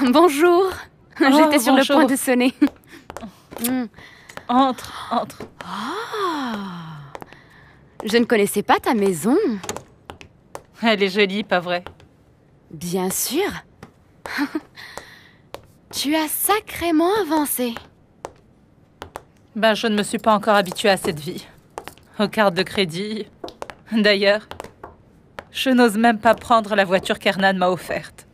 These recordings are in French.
Bonjour. J'étais sur bonjour. le point de sonner. Entre. Je ne connaissais pas ta maison. Elle est jolie, pas vrai? Bien sûr. Tu as sacrément avancé. Ben, je ne me suis pas encore habituée à cette vie. Aux cartes de crédit. D'ailleurs, je n'ose même pas prendre la voiture qu'Hernan m'a offerte.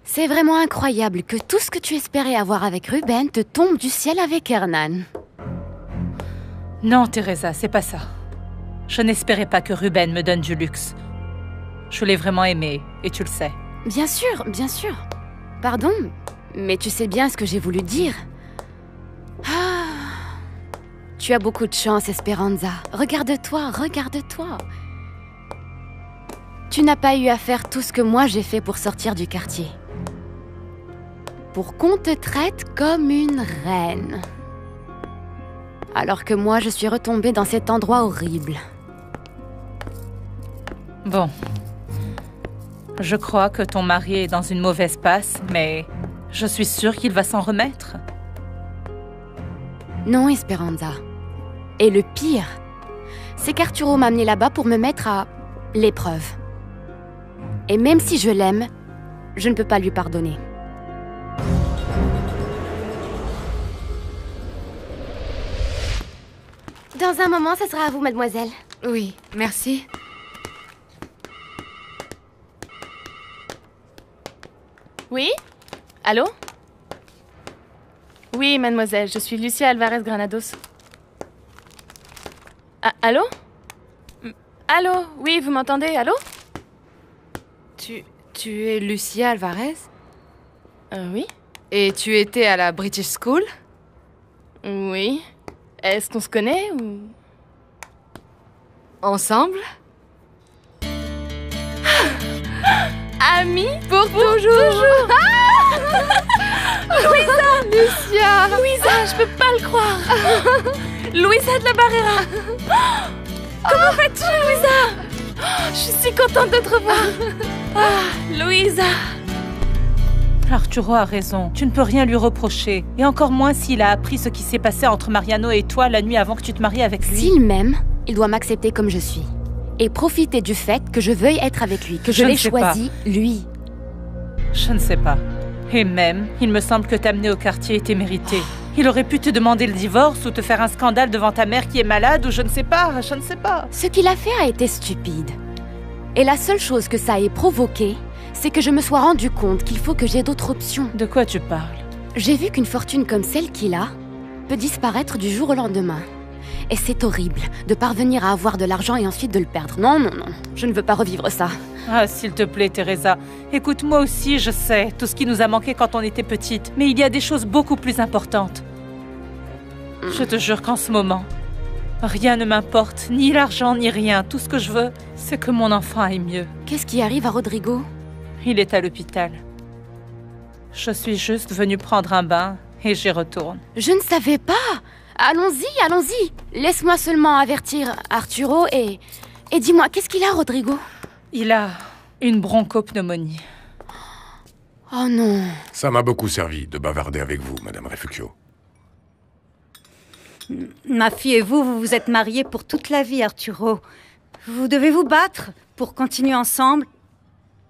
C'est vraiment incroyable que tout ce que tu espérais avoir avec Ruben te tombe du ciel avec Hernan. Non, Teresa, c'est pas ça. Je n'espérais pas que Ruben me donne du luxe. Je l'ai vraiment aimé, et tu le sais. Bien sûr, bien sûr. Pardon, mais tu sais bien ce que j'ai voulu dire. Tu as beaucoup de chance, Esperanza. Regarde-toi, regarde-toi. Tu n'as pas eu à faire tout ce que moi j'ai fait pour sortir du quartier. Pour qu'on te traite comme une reine. Alors que moi, je suis retombée dans cet endroit horrible. Bon. Je crois que ton mari est dans une mauvaise passe, mais je suis sûre qu'il va s'en remettre. Non, Esperanza. Et le pire, c'est qu'Arturo m'a amené là-bas pour me mettre à l'épreuve. Et même si je l'aime, je ne peux pas lui pardonner. Dans un moment, ça sera à vous, mademoiselle. Oui, merci. Oui? Allô? Oui, mademoiselle, je suis Lucia Alvarez Granados. Ah, allô? Allô? Oui, vous m'entendez? Allô? Tu es Lucia Alvarez? Oui? Et tu étais à la British School? Oui. Est-ce qu'on se connaît ou... Ensemble? Amis pour toujours! Louisa! Lucia! Louisa, je peux pas le croire! Louisa de la Barrera! Comment vas-tu, Louisa? Je suis si contente de te revoir! Louisa! Arturo a raison. Tu ne peux rien lui reprocher. Et encore moins s'il a appris ce qui s'est passé entre Mariano et toi la nuit avant que tu te maries avec lui. S'il m'aime, il doit m'accepter comme je suis. Et profiter du fait que je veuille être avec lui, que je Je ne l'ai sais choisi, lui. Je ne sais pas. Et même, il me semble que t'amener au quartier était mérité. Il aurait pu te demander le divorce ou te faire un scandale devant ta mère qui est malade ou je ne sais pas. Ce qu'il a fait a été stupide. Et la seule chose que ça ait provoqué, c'est que je me sois rendu compte qu'il faut que j'ai d'autres options. De quoi tu parles? J'ai vu qu'une fortune comme celle qu'il a peut disparaître du jour au lendemain. Et c'est horrible de parvenir à avoir de l'argent et ensuite de le perdre. Non, non, non, je ne veux pas revivre ça. Ah, s'il te plaît, Teresa. Écoute, moi aussi, je sais tout ce qui nous a manqué quand on était petite. Mais il y a des choses beaucoup plus importantes. Je te jure qu'en ce moment, rien ne m'importe. Ni l'argent, ni rien. Tout ce que je veux, c'est que mon enfant aille mieux. Qu'est-ce qui arrive à Rodrigo? Il est à l'hôpital. Je suis juste venue prendre un bain et j'y retourne. Je ne savais pas. Allons-y, allons-y. Laisse-moi seulement avertir Arturo et dis-moi, qu'est-ce qu'il a, Rodrigo? Il a une bronchopneumonie. Oh non. Ça m'a beaucoup servi de bavarder avec vous, Madame Refugio. Ma fille et vous vous êtes mariés pour toute la vie, Arturo. Vous devez vous battre pour continuer ensemble,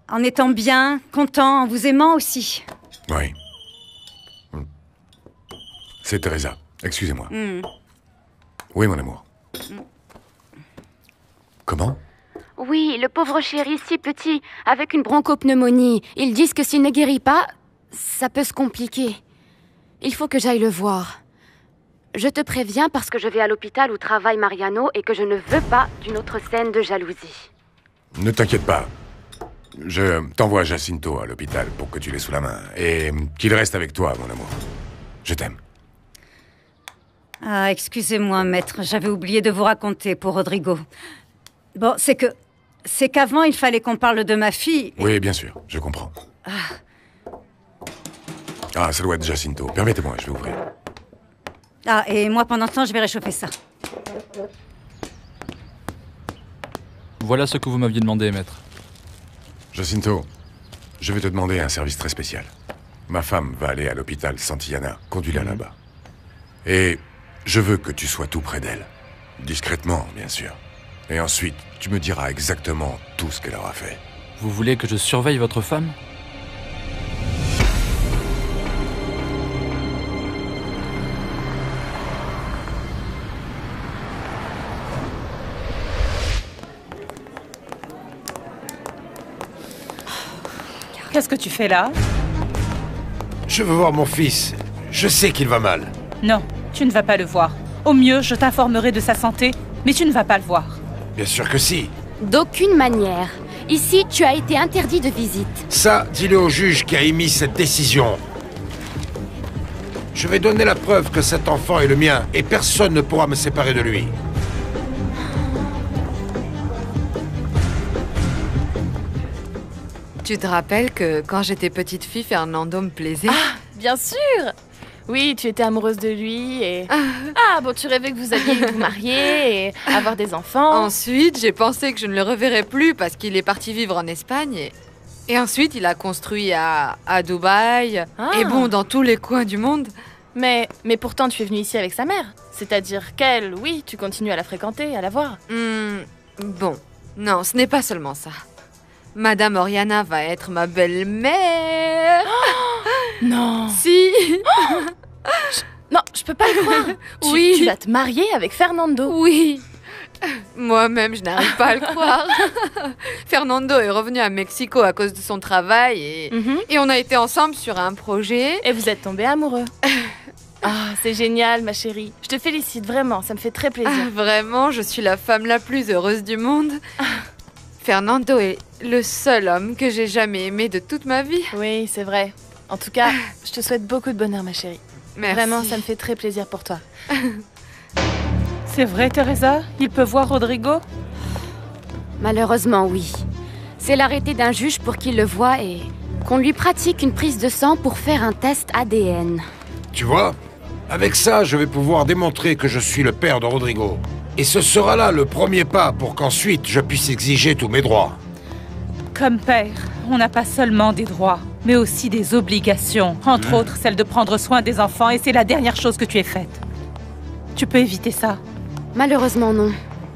en étant bien, content, en vous aimant aussi. Oui. C'est Teresa. Excusez-moi. Oui, mon amour. Comment? Oui, le pauvre chéri si petit, avec une bronchopneumonie. Ils disent que s'il ne guérit pas, ça peut se compliquer. Il faut que j'aille le voir. Je te préviens parce que je vais à l'hôpital où travaille Mariano et que je ne veux pas d'une autre scène de jalousie. Ne t'inquiète pas. Je t'envoie Jacinto à l'hôpital pour que tu l'aies sous la main. Et qu'il reste avec toi, mon amour. Je t'aime. Ah, excusez-moi, maître, j'avais oublié de vous raconter pour Rodrigo. Bon, c'est qu'avant, il fallait qu'on parle de ma fille. Oui, bien sûr, je comprends. Ah, ça doit être Jacinto. Permettez-moi, je vais ouvrir. Ah, et moi, pendant ce temps, je vais réchauffer ça. Voilà ce que vous m'aviez demandé, maître. Jacinto, je vais te demander un service très spécial. Ma femme va aller à l'hôpital Santillana. Conduis-la là-bas. Et je veux que tu sois tout près d'elle. Discrètement, bien sûr. Et ensuite, tu me diras exactement tout ce qu'elle aura fait. Vous voulez que je surveille votre femme? Qu'est-ce que tu fais là? Je veux voir mon fils. Je sais qu'il va mal. Non, tu ne vas pas le voir. Au mieux, je t'informerai de sa santé, mais tu ne vas pas le voir. Bien sûr que si. D'aucune manière. Ici, tu as été interdit de visite. Ça, dis-le au juge qui a émis cette décision. Je vais donner la preuve que cet enfant est le mien et personne ne pourra me séparer de lui. Tu te rappelles que quand j'étais petite fille, Fernando me plaisait? Bien sûr. Oui, tu étais amoureuse de lui et... Ah, bon, tu rêvais que vous alliez vous marier et avoir des enfants. Ensuite, j'ai pensé que je ne le reverrais plus parce qu'il est parti vivre en Espagne. Et ensuite, il a construit à Dubaï. Ah. Et bon, dans tous les coins du monde. Mais pourtant, tu es venue ici avec sa mère. C'est-à-dire qu'elle, oui, tu continues à la fréquenter, à la voir. Bon, non, ce n'est pas seulement ça. Madame Oriana va être ma belle-mère. Non. Si. Non, je peux pas le croire. Oui. Tu vas te marier avec Fernando. Oui. Moi-même, je n'arrive pas à le croire. Fernando est revenu à Mexico à cause de son travail et on a été ensemble sur un projet. Et vous êtes tombés amoureux. Ah, c'est génial, ma chérie. Je te félicite, vraiment, ça me fait très plaisir. Vraiment, je suis la femme la plus heureuse du monde. Fernando est le seul homme que j'ai jamais aimé de toute ma vie. Oui, c'est vrai. En tout cas, je te souhaite beaucoup de bonheur, ma chérie. Merci. Vraiment, ça me fait très plaisir pour toi. C'est vrai, Teresa? Il peut voir Rodrigo? Malheureusement, oui. C'est l'arrêté d'un juge pour qu'il le voie et qu'on lui pratique une prise de sang pour faire un test ADN. Tu vois, avec ça, je vais pouvoir démontrer que je suis le père de Rodrigo. Et ce sera là le premier pas pour qu'ensuite je puisse exiger tous mes droits. Comme père, on n'a pas seulement des droits, mais aussi des obligations. Entre autres, celle de prendre soin des enfants, et c'est la dernière chose que tu aies faite. Tu peux éviter ça. Malheureusement, non.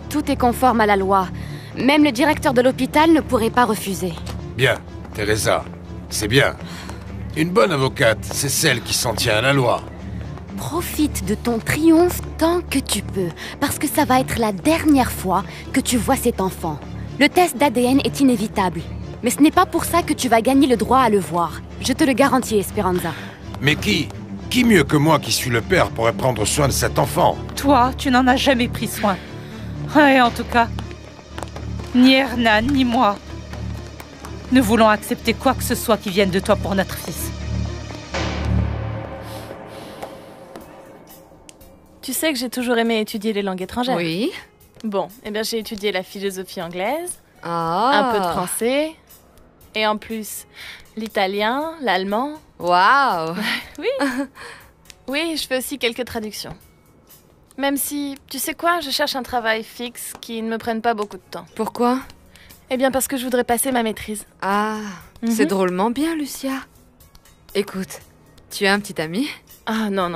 Tout est conforme à la loi. Même le directeur de l'hôpital ne pourrait pas refuser. Bien, Teresa, c'est bien. Une bonne avocate, c'est celle qui s'en tient à la loi. Profite de ton triomphe tant que tu peux, parce que ça va être la dernière fois que tu vois cet enfant. Le test d'ADN est inévitable, mais ce n'est pas pour ça que tu vas gagner le droit à le voir. Je te le garantis, Esperanza. Mais qui mieux que moi qui suis le père pourrait prendre soin de cet enfant? Toi, tu n'en as jamais pris soin. Ouais, en tout cas, ni Hernan, ni moi ne voulons accepter quoi que ce soit qui vienne de toi pour notre fils. Tu sais que j'ai toujours aimé étudier les langues étrangères. Oui. Bon, eh bien j'ai étudié la philosophie anglaise, Ah. un peu de français, et en plus l'italien, l'allemand. Waouh. Oui, je fais aussi quelques traductions. Même si, tu sais quoi, je cherche un travail fixe qui ne me prenne pas beaucoup de temps. Pourquoi? Eh bien parce que je voudrais passer ma maîtrise. Ah, c'est drôlement bien, Lucia. Écoute, tu as un petit ami? Ah non.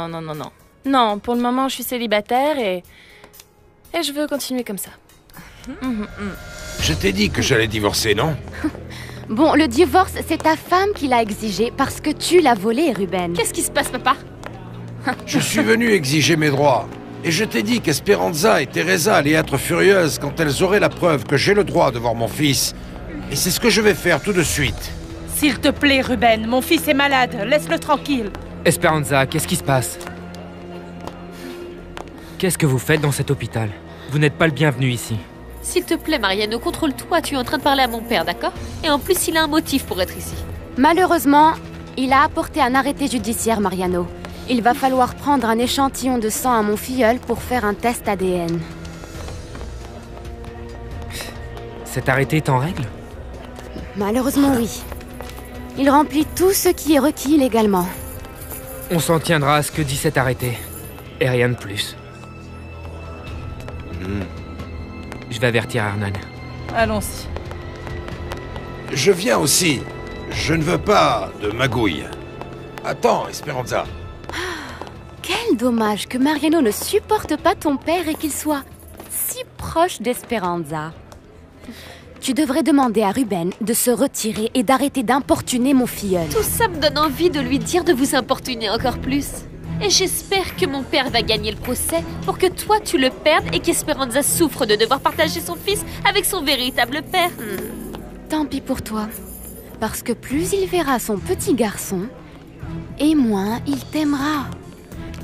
Non, pour le moment je suis célibataire et je veux continuer comme ça. Je t'ai dit que j'allais divorcer, non? Bon, le divorce, c'est ta femme qui l'a exigé parce que tu l'as volé, Ruben. Qu'est-ce qui se passe, papa? Je suis venu exiger mes droits. Et je t'ai dit qu'Esperanza et Teresa allaient être furieuses quand elles auraient la preuve que j'ai le droit de voir mon fils. Et c'est ce que je vais faire tout de suite. S'il te plaît, Ruben, mon fils est malade. Laisse-le tranquille. Esperanza, qu'est-ce qui se passe? Qu'est-ce que vous faites dans cet hôpital? Vous n'êtes pas le bienvenu ici. S'il te plaît, Mariano, contrôle-toi, tu es en train de parler à mon père, d'accord? Et en plus, il a un motif pour être ici. Malheureusement, il a apporté un arrêté judiciaire, Mariano. Il va falloir prendre un échantillon de sang à mon filleul pour faire un test ADN. Cet arrêté est en règle? Malheureusement, oui. Il remplit tout ce qui est requis légalement. On s'en tiendra à ce que dit cet arrêté. Et rien de plus. Je vais avertir Hernan. Allons-y. Je viens aussi. Je ne veux pas de magouille. Attends, Esperanza. Quel dommage que Mariano ne supporte pas ton père et qu'il soit si proche d'Esperanza. Tu devrais demander à Ruben de se retirer et d'arrêter d'importuner mon filleul. Tout ça me donne envie de lui dire de vous importuner encore plus. Et j'espère que mon père va gagner le procès pour que toi tu le perdes et qu'Esperanza souffre de devoir partager son fils avec son véritable père. Tant pis pour toi. Parce que plus il verra son petit garçon, et moins il t'aimera.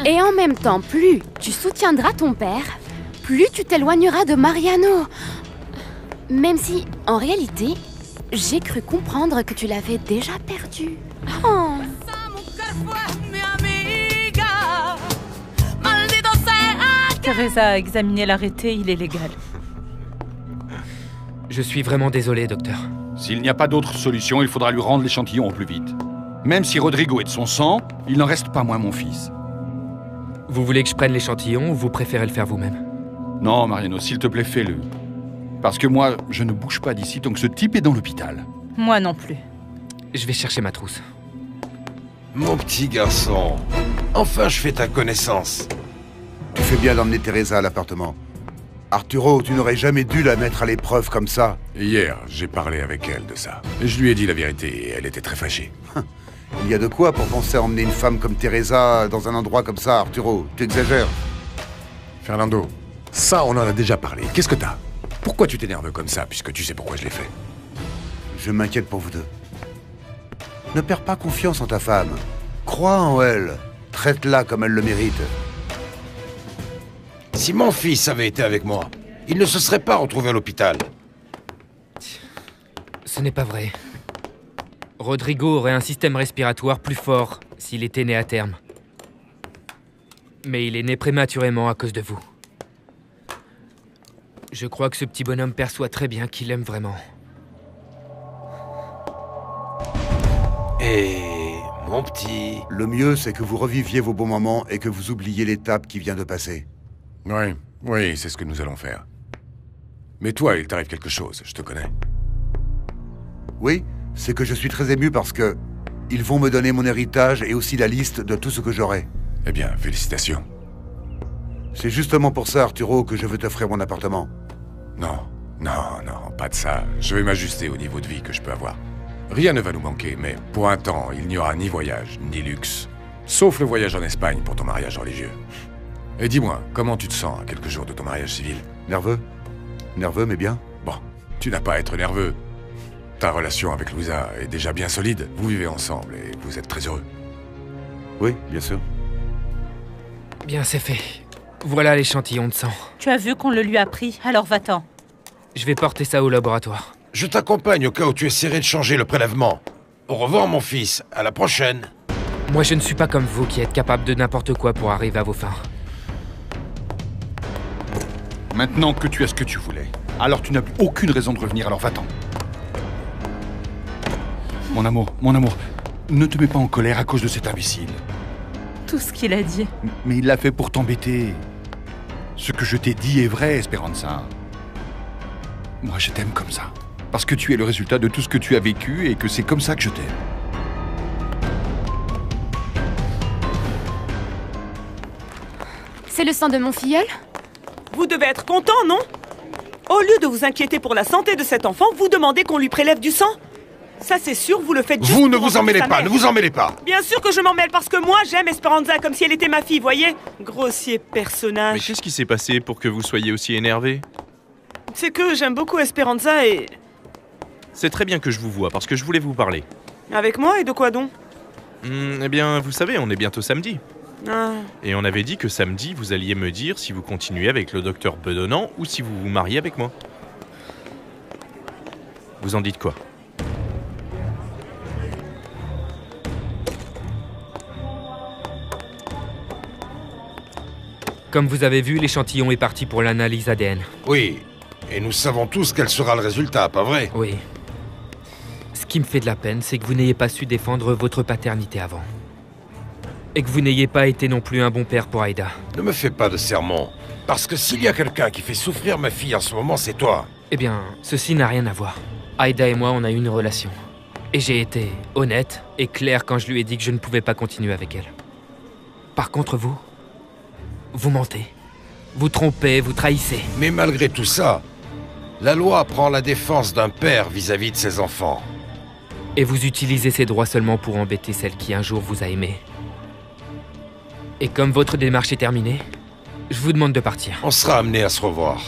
Et en même temps, plus tu soutiendras ton père, plus tu t'éloigneras de Mariano. Même si, en réalité, j'ai cru comprendre que tu l'avais déjà perdu. Oh. Teresa a examiné l'arrêté, il est légal. Je suis vraiment désolé, docteur. S'il n'y a pas d'autre solution, il faudra lui rendre l'échantillon au plus vite. Même si Rodrigo est de son sang, il n'en reste pas moins mon fils. Vous voulez que je prenne l'échantillon ou vous préférez le faire vous-même? Non, Mariano, s'il te plaît, fais-le. Parce que moi, je ne bouge pas d'ici tant que ce type est dans l'hôpital. Moi non plus. Je vais chercher ma trousse. Mon petit garçon, enfin je fais ta connaissance. Tu fais bien d'emmener Teresa à l'appartement. Arturo, tu n'aurais jamais dû la mettre à l'épreuve comme ça. Hier, j'ai parlé avec elle de ça. Et je lui ai dit la vérité et elle était très fâchée. Il y a de quoi pour penser à emmener une femme comme Teresa dans un endroit comme ça, Arturo. Tu exagères. Fernando, ça on en a déjà parlé. Qu'est-ce que t'as? Pourquoi tu t'énerves comme ça, puisque tu sais pourquoi je l'ai fait? Je m'inquiète pour vous deux. Ne perds pas confiance en ta femme. Crois en elle. Traite-la comme elle le mérite. Si mon fils avait été avec moi, il ne se serait pas retrouvé à l'hôpital. Ce n'est pas vrai. Rodrigo aurait un système respiratoire plus fort s'il était né à terme. Mais il est né prématurément à cause de vous. Je crois que ce petit bonhomme perçoit très bien qu'il aime vraiment. Et mon petit... Le mieux, c'est que vous reviviez vos bons moments et que vous oubliez l'étape qui vient de passer. Oui, c'est ce que nous allons faire. Mais toi, il t'arrive quelque chose, je te connais. Oui, c'est que je suis très ému parce que... ils vont me donner mon héritage et aussi la liste de tout ce que j'aurai. Eh bien, félicitations. C'est justement pour ça, Arturo, que je veux t'offrir mon appartement. Non, pas de ça. Je vais m'ajuster au niveau de vie que je peux avoir. Rien ne va nous manquer, mais pour un temps, il n'y aura ni voyage, ni luxe. Sauf le voyage en Espagne pour ton mariage religieux. Et dis-moi, comment tu te sens à quelques jours de ton mariage civil? Nerveux. Nerveux, mais bien. Bon, tu n'as pas à être nerveux. Ta relation avec Louisa est déjà bien solide. Vous vivez ensemble et vous êtes très heureux. Oui, bien sûr. Bien, c'est fait. Voilà l'échantillon de sang. Tu as vu qu'on le lui a pris, alors va-t'en. Je vais porter ça au laboratoire. Je t'accompagne au cas où tu essaierais de changer le prélèvement. Au revoir, mon fils. À la prochaine. Moi, je ne suis pas comme vous qui êtes capable de n'importe quoi pour arriver à vos fins. Maintenant que tu as ce que tu voulais, alors tu n'as plus aucune raison de revenir, alors va-t'en. Mon amour, ne te mets pas en colère à cause de cet imbécile. Tout ce qu'il a dit. Mais il l'a fait pour t'embêter. Ce que je t'ai dit est vrai, Esperanza. Moi, je t'aime comme ça. Parce que tu es le résultat de tout ce que tu as vécu et que c'est comme ça que je t'aime. C'est le sang de mon filleul? Vous devez être content, non? Au lieu de vous inquiéter pour la santé de cet enfant, vous demandez qu'on lui prélève du sang? Ça, c'est sûr, vous le faites juste Vous ne pour vous emmêlez pas, ne vous emmêlez pas. Bien sûr que je m'en mêle, parce que moi, j'aime Esperanza comme si elle était ma fille, voyez? Grossier personnage. Mais qu'est-ce qui s'est passé pour que vous soyez aussi énervé? C'est que j'aime beaucoup Esperanza et... C'est très bien que je vous vois, parce que je voulais vous parler. Avec moi, et de quoi donc? Eh bien, vous savez, on est bientôt samedi. Ah. Et on avait dit que samedi, vous alliez me dire si vous continuez avec le docteur Bedonnant ou si vous vous mariez avec moi. Vous en dites quoi? Comme vous avez vu, l'échantillon est parti pour l'analyse ADN. Oui, et nous savons tous quel sera le résultat, pas vrai? Oui. Ce qui me fait de la peine, c'est que vous n'ayez pas su défendre votre paternité avant. Et que vous n'ayez pas été non plus un bon père pour Aïda. Ne me fais pas de sermons, parce que s'il y a quelqu'un qui fait souffrir ma fille en ce moment, c'est toi. Eh bien, ceci n'a rien à voir. Aïda et moi, on a eu une relation. Et j'ai été honnête et clair quand je lui ai dit que je ne pouvais pas continuer avec elle. Par contre, vous mentez. Vous trompez, vous trahissez. Mais malgré tout ça, la loi prend la défense d'un père vis-à-vis de ses enfants. Et vous utilisez ces droits seulement pour embêter celle qui un jour vous a aimé. Et comme votre démarche est terminée, je vous demande de partir. On sera amené à se revoir.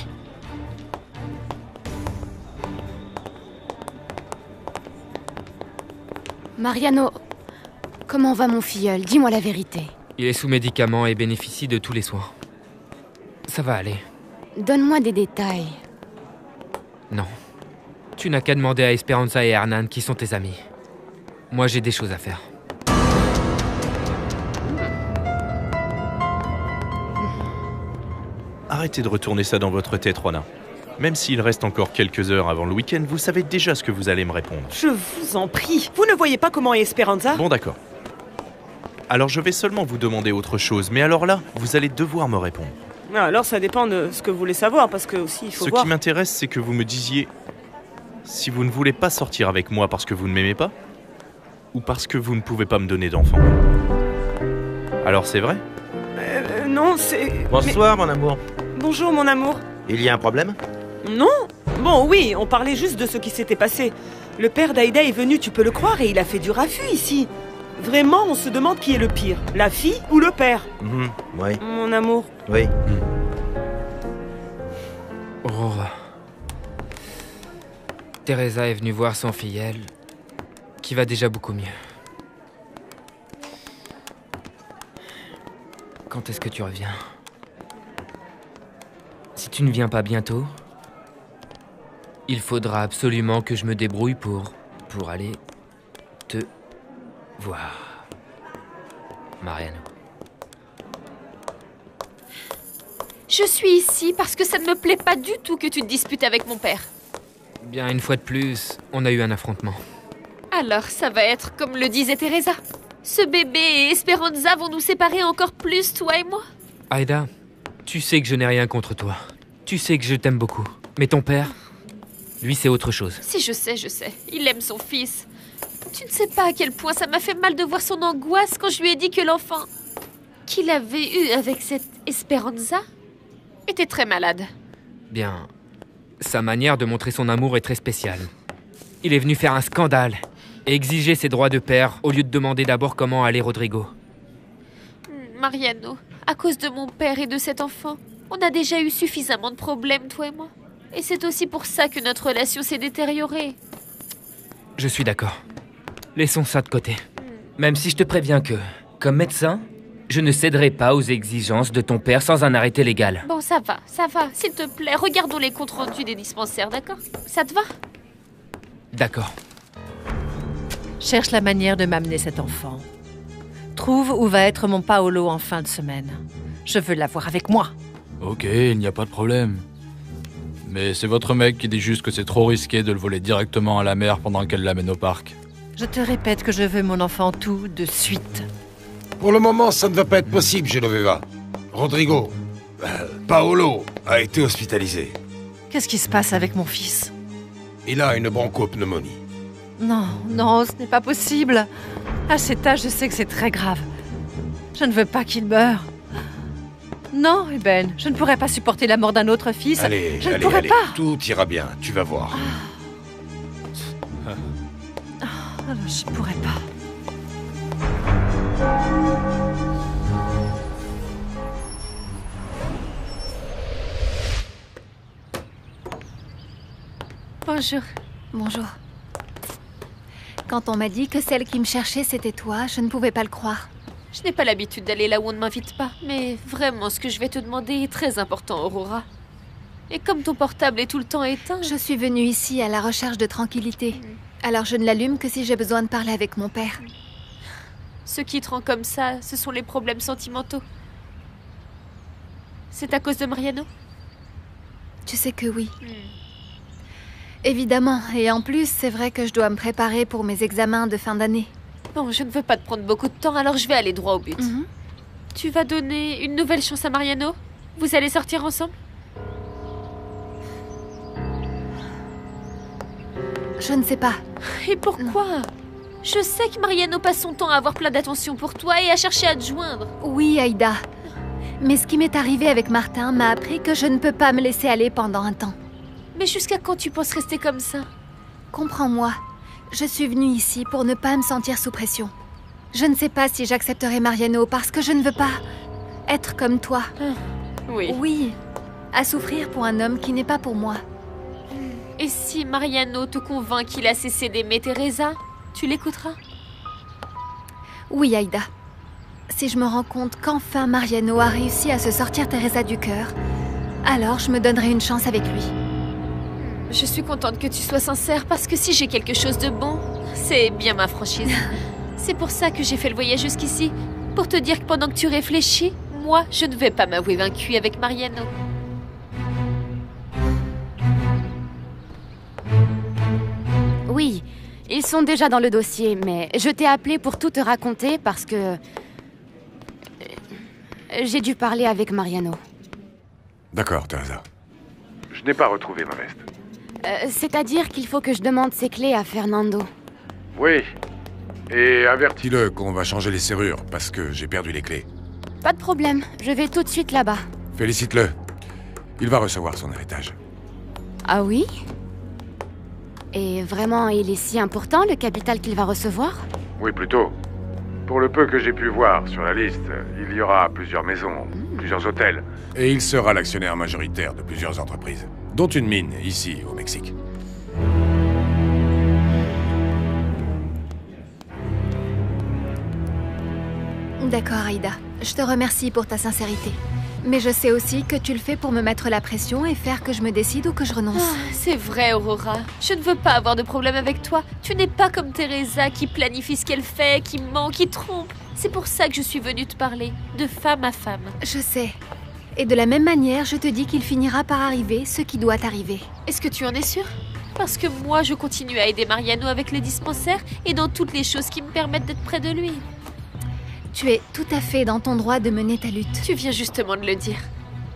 Mariano, comment va mon filleul? Dis-moi la vérité. Il est sous médicaments et bénéficie de tous les soins. Ça va aller. Donne-moi des détails. Non. Tu n'as qu'à demander à Esperanza et Hernan qui sont tes amis. Moi, j'ai des choses à faire. Arrêtez de retourner ça dans votre tête, Juana. Même s'il reste encore quelques heures avant le week-end, vous savez déjà ce que vous allez me répondre. Je vous en prie. Vous ne voyez pas comment est Esperanza? Bon, d'accord. Alors je vais seulement vous demander autre chose, mais alors là, vous allez devoir me répondre. Alors ça dépend de ce que vous voulez savoir, parce que aussi il faut voir... Ce qui m'intéresse, c'est que vous me disiez si vous ne voulez pas sortir avec moi parce que vous ne m'aimez pas, ou parce que vous ne pouvez pas me donner d'enfant. Alors c'est vrai? Non, c'est... Bonsoir, mon amour. Bonjour, mon amour. Il y a un problème? Non? Bon, oui, on parlait juste de ce qui s'était passé. Le père d'Aïda est venu, tu peux le croire, et il a fait du raffut ici. Vraiment, on se demande qui est le pire, la fille ou le père? Oui. Mon amour. Oui. Aurora. Teresa est venue voir son filleul, qui va déjà beaucoup mieux. Quand est-ce que tu reviens? Si tu ne viens pas bientôt, il faudra absolument que je me débrouille pour aller te voir. Mariano. Je suis ici parce que ça ne me plaît pas du tout que tu te disputes avec mon père. Bien, une fois de plus, on a eu un affrontement. Alors, ça va être comme le disait Teresa. Ce bébé et Esperanza vont nous séparer encore plus, toi et moi. Aïda, tu sais que je n'ai rien contre toi. Tu sais que je t'aime beaucoup. Mais ton père, lui, c'est autre chose. Si, je sais. Il aime son fils. Tu ne sais pas à quel point ça m'a fait mal de voir son angoisse quand je lui ai dit que l'enfant qu'il avait eu avec cette Esperanza était très malade. Bien, sa manière de montrer son amour est très spéciale. Il est venu faire un scandale et exiger ses droits de père au lieu de demander d'abord comment allait Rodrigo. Mariano, à cause de mon père et de cet enfant, on a déjà eu suffisamment de problèmes, toi et moi. Et c'est aussi pour ça que notre relation s'est détériorée. Je suis d'accord. Laissons ça de côté. Même si je te préviens que, comme médecin, je ne céderai pas aux exigences de ton père sans un arrêté légal. Bon, ça va. S'il te plaît, regardons les comptes rendus des dispensaires, d'accord? Ça te va? D'accord. Cherche la manière de m'amener cet enfant. Trouve où va être mon Paolo en fin de semaine. Je veux l'avoir avec moi. Ok, il n'y a pas de problème. Mais c'est votre mec qui dit juste que c'est trop risqué de le voler directement à la mère pendant qu'elle l'amène au parc. Je te répète que je veux mon enfant tout de suite. Pour le moment, ça ne va pas être possible, Genoveva. Rodrigo, Paolo, a été hospitalisé. Qu'est-ce qui se passe avec mon fils? Il a une bronchopneumonie. Non, ce n'est pas possible. À cet âge, je sais que c'est très grave. Je ne veux pas qu'il meure. Non, Eben, je ne pourrais pas supporter la mort d'un autre fils. Allez, je ne pourrais pas. Tout ira bien, tu vas voir. Je ne pourrais pas. Bonjour. Bonjour. Quand on m'a dit que celle qui me cherchait, c'était toi, je ne pouvais pas le croire. Je n'ai pas l'habitude d'aller là où on ne m'invite pas. Mais vraiment, ce que je vais te demander est très important, Aurora. Et comme ton portable est tout le temps éteint... Je suis venue ici à la recherche de tranquillité. Alors je ne l'allume que si j'ai besoin de parler avec mon père. Ce qui te rend comme ça, ce sont les problèmes sentimentaux. C'est à cause de Mariano? Tu sais que oui. Évidemment. Et en plus, c'est vrai que je dois me préparer pour mes examens de fin d'année. Bon, je ne veux pas te prendre beaucoup de temps, alors je vais aller droit au but. Tu vas donner une nouvelle chance à Mariano? Vous allez sortir ensemble? Je ne sais pas. Et pourquoi? Je sais que Mariano passe son temps à avoir plein d'attention pour toi et à chercher à te joindre. Oui, Aïda. Mais ce qui m'est arrivé avec Martin m'a appris que je ne peux pas me laisser aller pendant un temps. Mais jusqu'à quand tu penses rester comme ça? Comprends-moi. Je suis venue ici pour ne pas me sentir sous pression. Je ne sais pas si j'accepterai Mariano parce que je ne veux pas être comme toi. Oui. Oui, à souffrir pour un homme qui n'est pas pour moi. Et si Mariano te convainc qu'il a cessé d'aimer Teresa, tu l'écouteras? Oui, Aïda. Si je me rends compte qu'enfin Mariano a réussi à se sortir Teresa du cœur, alors je me donnerai une chance avec lui. Je suis contente que tu sois sincère parce que si j'ai quelque chose de bon, c'est bien ma franchise. C'est pour ça que j'ai fait le voyage jusqu'ici, pour te dire que pendant que tu réfléchis, moi, je ne vais pas m'avouer vaincue avec Mariano. Oui, ils sont déjà dans le dossier, mais je t'ai appelé pour tout te raconter parce que... j'ai dû parler avec Mariano. D'accord, Teresa. Je n'ai pas retrouvé ma veste. C'est-à-dire qu'il faut que je demande ses clés à Fernando. Oui. Et avertis-le qu'on va changer les serrures, parce que j'ai perdu les clés. Pas de problème, je vais tout de suite là-bas. Félicite-le. Il va recevoir son héritage. Ah oui? Et vraiment, il est si important, le capital qu'il va recevoir? Oui, plutôt. Pour le peu que j'ai pu voir sur la liste, il y aura plusieurs maisons, plusieurs hôtels. Et il sera l'actionnaire majoritaire de plusieurs entreprises, dont une mine, ici, au Mexique. D'accord, Aïda. Je te remercie pour ta sincérité. Mais je sais aussi que tu le fais pour me mettre la pression et faire que je me décide ou que je renonce. C'est vrai, Aurora. Je ne veux pas avoir de problème avec toi. Tu n'es pas comme Teresa qui planifie ce qu'elle fait, qui ment, qui trompe. C'est pour ça que je suis venue te parler, de femme à femme. Je sais. Et de la même manière, je te dis qu'il finira par arriver ce qui doit arriver. Est-ce que tu en es sûre? Parce que moi, je continue à aider Mariano avec les dispensaires et dans toutes les choses qui me permettent d'être près de lui. Tu es tout à fait dans ton droit de mener ta lutte. Tu viens justement de le dire.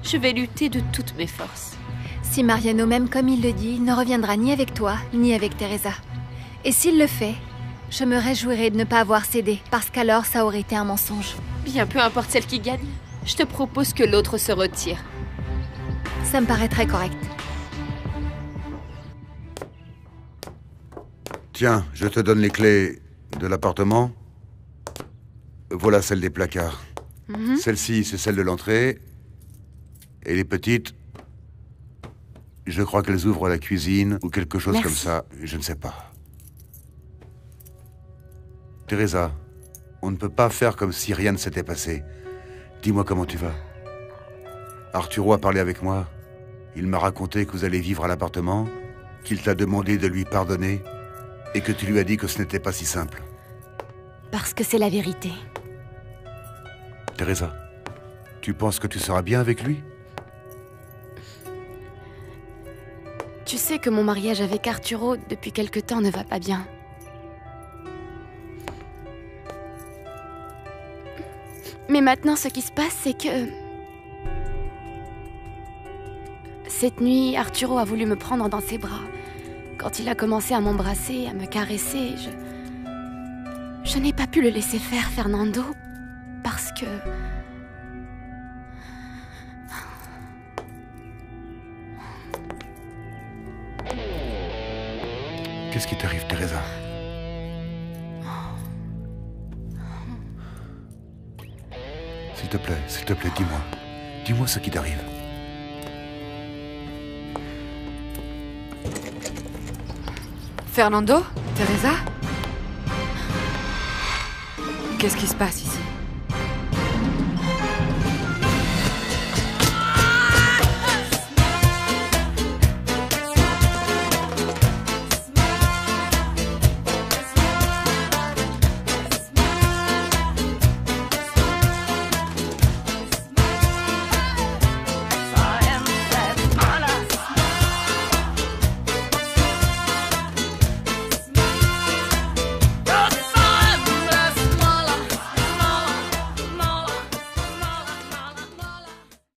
Je vais lutter de toutes mes forces. Si Mariano m'aime comme il le dit, il ne reviendra ni avec toi, ni avec Teresa. Et s'il le fait, je me réjouirai de ne pas avoir cédé, parce qu'alors ça aurait été un mensonge. Bien, peu importe celle qui gagne, je te propose que l'autre se retire. Ça me paraît très correct. Tiens, je te donne les clés de l'appartement. Voilà celle des placards. Celle-ci, c'est celle de l'entrée. Et les petites, je crois qu'elles ouvrent la cuisine ou quelque chose comme ça. Je ne sais pas. Teresa, on ne peut pas faire comme si rien ne s'était passé. Dis-moi comment tu vas. Arturo a parlé avec moi. Il m'a raconté que vous allez vivre à l'appartement, qu'il t'a demandé de lui pardonner et que tu lui as dit que ce n'était pas si simple. Parce que c'est la vérité. Teresa, tu penses que tu seras bien avec lui? Tu sais que mon mariage avec Arturo, depuis quelque temps, ne va pas bien. Mais maintenant, ce qui se passe, c'est que... Cette nuit, Arturo a voulu me prendre dans ses bras. Quand il a commencé à m'embrasser, à me caresser, je n'ai pas pu le laisser faire, Fernando, parce que... Qu'est-ce qui t'arrive, Teresa? S'il te plaît, dis-moi. Dis-moi ce qui t'arrive. Fernando? Teresa? Qu'est-ce qui se passe ici?